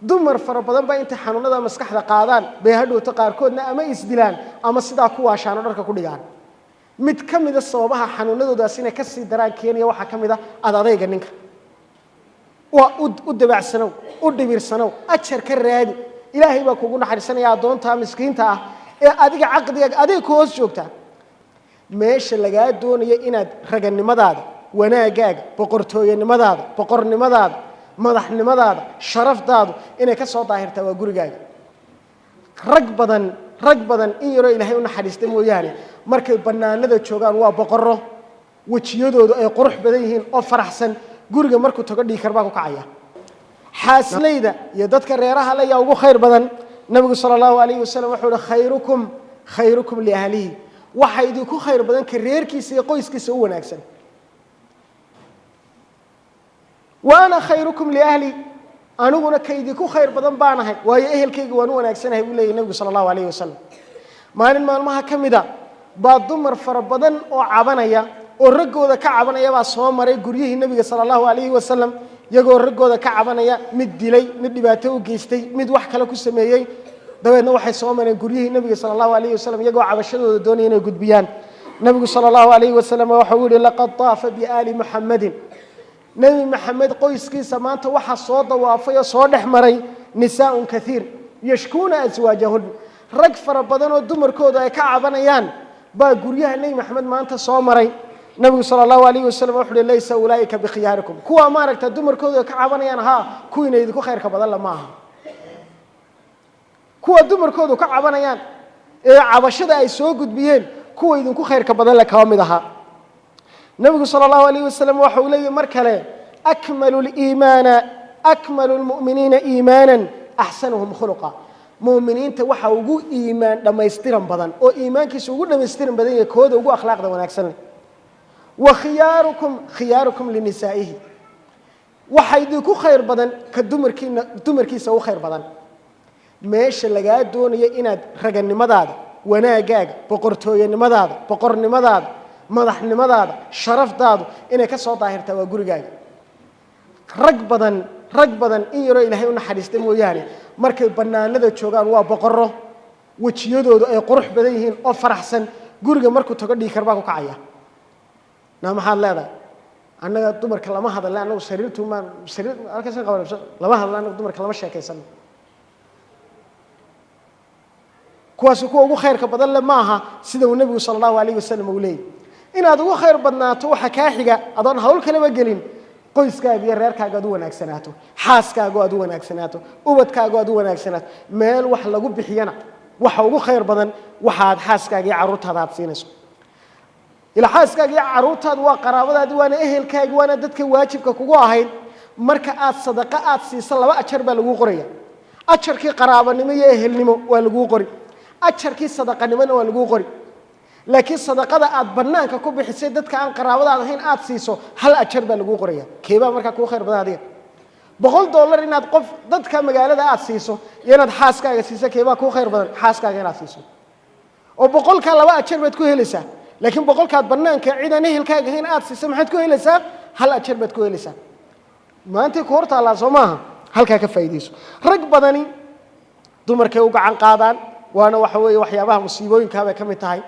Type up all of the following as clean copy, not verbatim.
dumar fara badan baa inta xanuunada maskaxda qaadaan bay hadhowta qaarkoodna ama isdilaan ama sidaa ku waashaano dharka ku dhigaan mid ka mid ah sababaha xanuunadoodaas inay ka sii daraan keenaya waxa ka mid ah adadayga ninka waa u dabacsanow u dhibirsanow ajar ka raadi ilaahay baa kugu naxariisanaya adoonta miskiinta ah ee adiga caqdiga adiga ku hoos joogta meesha laga doonayo inaad raganimadaada wanaagaaga boqortooyanimadaada boqornimadaada madaxnimadaada sharaftaadu inay ka soo daahirtaa waa gurigaaga rag badan in yaro ilaahay u naxariistay mooyaane markay banaanada joogaan waa boqorro wajiyadoodu ay qurux badan yihiin oo faraxsan guriga markuu tago dhiikar baa ku kacaya xaasleyda iyo dadka reeraha la yaa ugu khayr badan nabigu sallallahu alayhi wasallam wuxuu yiri khayrukum li ahlihi waxa idinku khayr badan ka reerkiisa iyo qoyskiisa u wanaagsan waana khayrukum li ahli anuguna kaydinku khayr badan baanahay waayo ehelkayga waan u wanaagsanahay buu leeyahay nabigu sallallahu alayhi wasallam maalin maalmaha kamida baa dumar fara badan oo cabanaya oo ragooda ka cabanaya baa soo maray guriyihii nabiga sallallahu alayhi wasallam iyagoo ragooda ka cabanaya mid dilay mid dhibaato u geystay mid wax kale ku sameeyay dabeedna waxay soo mareen guryihii nabiga sallallahu alayhi wasallam iyagoo cabashadooda doonayay inay gudbiyaan nabigu sallallahu alayhi wasallam waxa uu yiri laqad taafa bi ali muhammadin nabi maxamed qoyskiisa maanta waxa soo dawaafay oo soo dhaxmaray nisaa'un kathiir yashkuuna azwaajahun rag fara badan oo dumarkooda ay ka cabanayaan baa guryaha nabi maxamed maanta soo maray nabigu sallallahu alayhi wasallam wuxuu yiri laysa ulaika bi khiyarikum kuwa ma aragta dumarkooda ka cabanayaan kuwiina idinku khayrka badan la maaha kuwa dumarkooda ka cabanayaan ee cabashada ay soo gudbiyeen kuwa idinku khayrka badan la ka mid aha nabigu sallallahu alayhi wasallam waxa uu leeyahay mar kale akmalul mu'minina iimanan ahsanuhum khuluqa mu'miniinta waxa ugu iimaan dhameystiran badan oo iimaankiisu ugu dhameystiran badan yahay kooda ugu akhlaaqda wanaagsan wa khiyarukum linisaa'ihi waxa idinku khayr badan ka dumarkiisa u khayr badan meesha laga doonayo inaad raganimadaada wanaagaaga boqortooyanimadaada boqornimadaada madaxnimadaada sharaftaadu inay ka soo daahirtaa waa gurigaaga rag badan in yaro ilaahay u naxariistay mooyaane markay banaanada joogaan waa boqorro wajiyadoodu ay qurux badan yihiin oo faraxsan guriga markuu tago dhiikar baa ku kacaya maxaad leedahay annaga dumarka lama hadalna annagu sariirtu ma sariir halkaas qaban lama hadalna annagu dumarka lama sheekaysan kuwaas kuwa ugu khayrka badan le maaha sida uu nabigu sallallahu alayhi wasallam uu leeyahay inaad ugu khayr badnaato waxa ka xiga adoon hawl kale ma gelin qoyskaaga iyo reerkaaga aad u wanaagsanaato xaaskaaga aad u wanaagsanaato ubadkaaga aad u wanaagsanaato meel wax lagu bixiyana waxa ugu khayr badan waxaad xaaskaaga iyo caruurtaada aad siinayso ila xaaskaaga iyo caruurtaada waa qaraabadaadi waana ehelkaaga waana dadka waajibka kugu ahayd marka aad sadaqa aad siiso laba ajar baa lagu qoraya ajarkii qaraabanimo iyo ehelnimo waa lagu qori ajarkii sadaqanimona waa lagu qori laakiin sadaqada aad banaanka ku bixisay dadka aan qaraabadaada ahayn aad siiso hal ajar baa lagu qoraya keeba marka ku khayr badan adiga $100 inaad qof dadka magaalada aad siiso iyo inaad xaaskaaga siiso keeba ku khayr badan xaaskaaga inaad siiso oo 100 ka laba ajar baad ku helaysaa laakiin 100 ka banaanka cid aan ehelkaaga ahayn aad siiso maxaad ku helaysaa hal ajar baad ku helaysaa maanta ku horta la Soomaha halka ka faa'iideyso rag badani dumarkay u gacan qaadaan waana waxa weeye waxyaabaha musiibooyinka ka mid tahay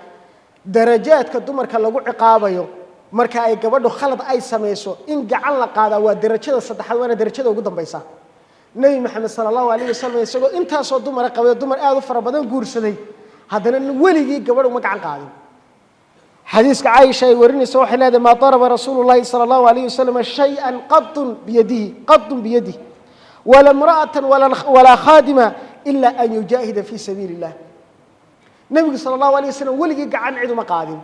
darajaadka dumarka lagu ciqaabayo marka ay gabadhu khalad ay sameeyso in gacan la qaada waa darajada saddexaad waana darajada ugu dambaysa nabi maxamed sallallahu alayhi wasallam isagoo intaas oo dumar qabay dumar aad u fara badan guursaday haddana weligii gabadhu ma gacan qaadin xadiiska Aisha ay warinayso waxay leedahay ma daraba rasuulullaahi sallallahu alayhi wasallam shay'an qattun biyadihi wala imra'atan wala khadima illa an yujahida fi sabilillah nabiga sallallahu alayhi wasallam weligii gacan cid uma qaadin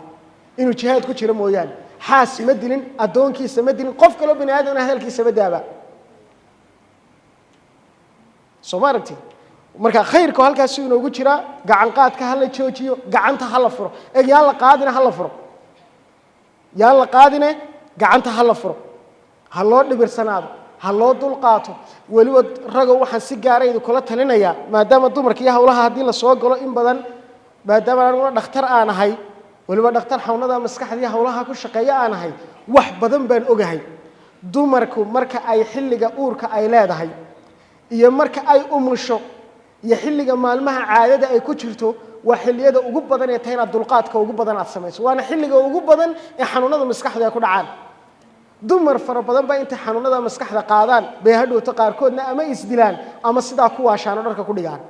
inuu jihaad ku jiro mooyaan xaas ma dilin adoonkiisa ma dilin qof kale bini aadam hadalkiisa ma daaba Soomaarti marka khayrku halkaas uu inoogu jira gacan qaadka hal la joojiyo gacanta hal la furo yaa la qaadina hal la furo yaa la qaadina gacanta hal la furo hal loo dhibirsanaado hal loo dul qaato waliba rago waxaan si gaaray kula talinaya maadaama dumarka iyo hawlaha hadii la soo galo in badan maadaama aan dhakhtar aan ahay waliba dhakhtar xawnada maskaxda iyo hawlaha ku shaqeeya aan ahay wax badan baan ogahay dumarku marka ay xilliga uurka ay leedahay iyo marka ay umusho iyo xilliga maalmaha caadada ay ku jirto waa xilliyada ugu badan ee tayna dulqaadka ugu badan aad samayso waana xilliga ugu badan ee xanuunada maskaxda ay ku dhacaan dumar fara badan baa inta xanuunada maskaxda qaadaan bay hadhowto qaarkoodna ama isdilaan ama sidaa ku waashaan dharka ku dhigaan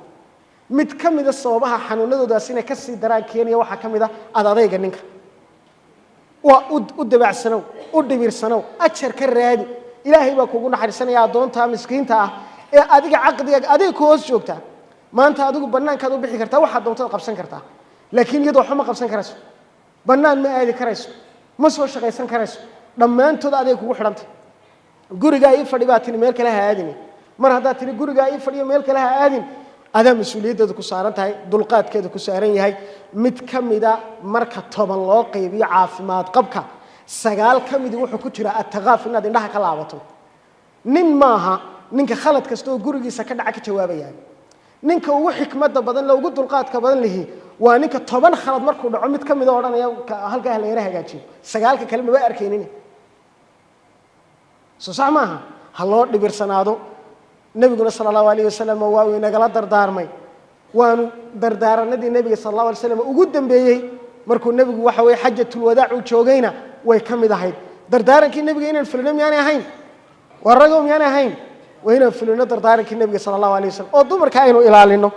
mid ka mid ah sababaha xanuunadoodaas inay ka sii daraan keenaya waxa ka mid ah adayga ninka waa u dabacsanow u dhibirsanow ajar ka raadi ilaahay baa kugu naxariisanaya adoonta miskiinta ah ee adiga caqdiga adiga ku hoos joogta maanta adigu banaankaad u bixi kartaa waxa doontada qabsan kartaa laakiin iyadoo xuma qabsan karayso banaan ma aadi karayso ma soo shaqaysan karayso dhammaantood adiga kugu xidhantay guriga ay fadhiba tin meel kale ha aadin mar hadda tin guriga ay fadhiyo meel kale ha aadin ada mas'uuliyadda ku saaran tahay dulqaadkeeda ku saaran yahay mid kamida marka toban loo qaybiyo caafimaad qabka sagaal kamid wuxuu ku jira ataqaaf inaad indhaha ka laabato nin maaha ninka khalad kasto gurigiisa ka dhaca ka jawaabaya ninka ugu xikmadda badan la ugu dulqaadka badan lihi waa ninka toban khalad markuu dhaco mid kamida oranaya halka la yara hagaajiyo sagaalka kale ma arkeenin soo saamaha haloo dhibirsanaado nabiguna sallallahu alayhi wasallam waa uu inagala dardaarmay waanu dardaaranadii nabiga sallallahu alayhi wasallam ugu dambeeyay markuu nabigu waxa way xajjatul wadaac uu joogayna way kamid ahayd dardaarankii nabiga inaan fulino miyaan ahayn warago miyaan ahayn wayna fulino dardaarankii nabiga sallallahu alayhi wasallam oo dumarka aynu ilaalino